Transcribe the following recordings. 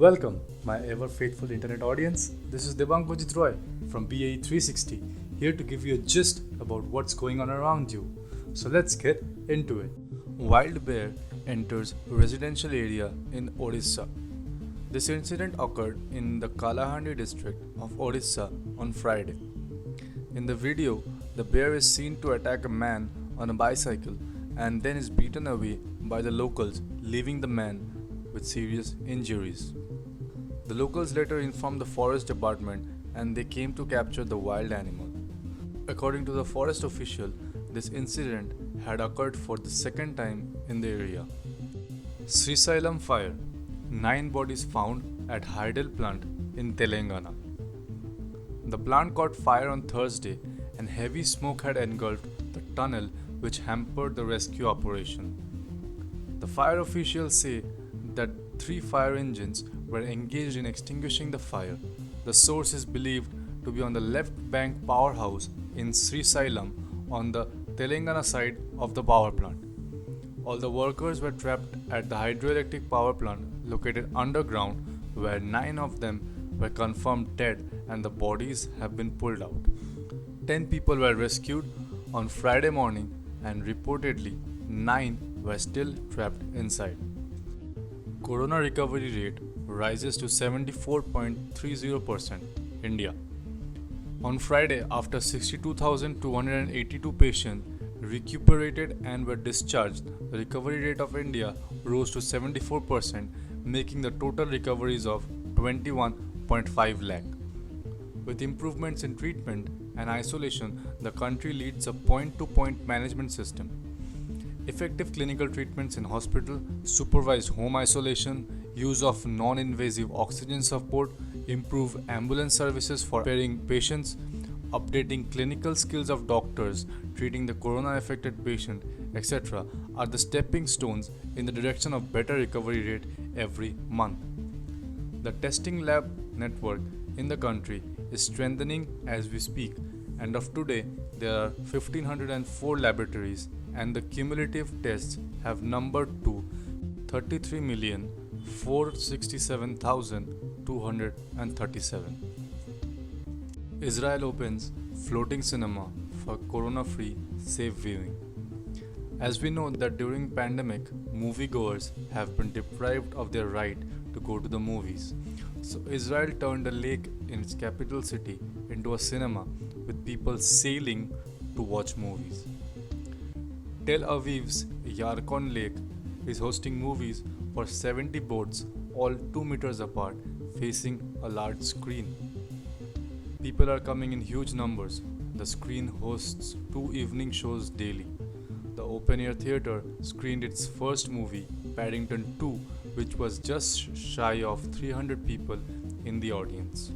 Welcome, my ever faithful internet audience. This is Devang Pujit Roy from BAE 360, here to give you a gist about what's going on around you. So let's get into it. Wild bear enters residential area in Odisha. This incident occurred in the Kalahandi district of Odisha on Friday. In the video, the bear is seen to attack a man on a bicycle and then is beaten away by the locals, leaving the man with serious injuries. The locals later informed the forest department and they came to capture the wild animal. According to the forest official, this incident had occurred for the second time in the area. Srisailam fire. 9 bodies found at Hydel plant in Telangana. The plant caught fire on Thursday and heavy smoke had engulfed the tunnel which hampered the rescue operation. The fire officials say that 3 fire engines were engaged in extinguishing the fire. The source is believed to be on the left bank powerhouse in Srisailam on the Telangana side of the power plant. All the workers were trapped at the hydroelectric power plant located underground, where 9 of them were confirmed dead and the bodies have been pulled out. 10 people were rescued on Friday morning and reportedly 9 were still trapped inside. Corona recovery rate rises to 74.30%. India. On Friday, after 62,282 patients recuperated and were discharged, the recovery rate of India rose to 74%, making the total recoveries of 21.5 lakh. With improvements in treatment and isolation, the country leads a point-to-point management system. Effective clinical treatments in hospital, supervised home isolation, use of non-invasive oxygen support, improve ambulance services for preparing patients, updating clinical skills of doctors treating the corona-affected patient, etc. are the stepping stones in the direction of better recovery rate every month. The testing lab network in the country is strengthening as we speak, and of today there are 1,504 laboratories and the cumulative tests have numbered to 33,467,237. Israel opens floating cinema for corona-free safe viewing. As we know that during pandemic, moviegoers have been deprived of their right to go to the movies. So Israel turned a lake in its capital city into a cinema with people sailing to watch movies. Tel Aviv's Yarkon Lake is hosting movies for 70 boats, all 2 meters apart, facing a large screen. People are coming in huge numbers. The screen hosts 2 evening shows daily. The open-air theatre screened its first movie, Paddington 2, which was just shy of 300 people in the audience.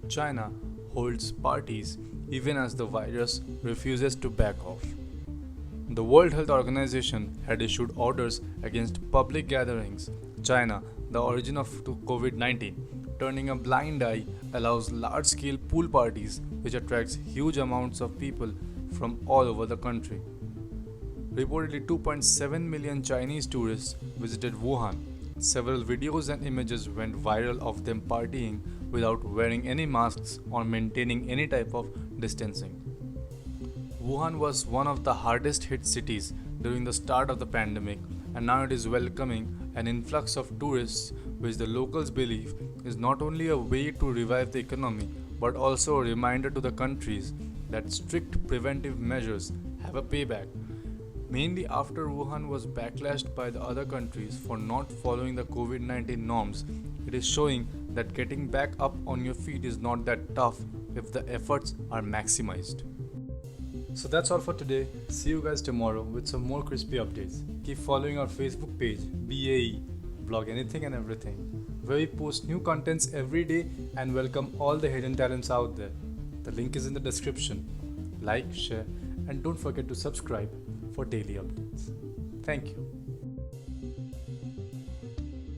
China holds parties even as the virus refuses to back off. The World Health Organization had issued orders against public gatherings. China, the origin of COVID-19, turning a blind eye allows large-scale pool parties which attracts huge amounts of people from all over the country. Reportedly 2.7 million Chinese tourists visited Wuhan. Several videos and images went viral of them partying without wearing any masks or maintaining any type of distancing. Wuhan was one of the hardest hit cities during the start of the pandemic, and now it is welcoming an influx of tourists, which the locals believe is not only a way to revive the economy but also a reminder to the countries that strict preventive measures have a payback. Mainly after Wuhan was backlashed by the other countries for not following the COVID-19 norms, it is showing that getting back up on your feet is not that tough if the efforts are maximized. So that's all for today. See you guys tomorrow with some more crispy updates. Keep following our Facebook page, BAE, blog anything and everything, where we post new contents every day and welcome all the hidden talents out there. The link is in the description. Like, share, and don't forget to subscribe for daily updates. Thank you.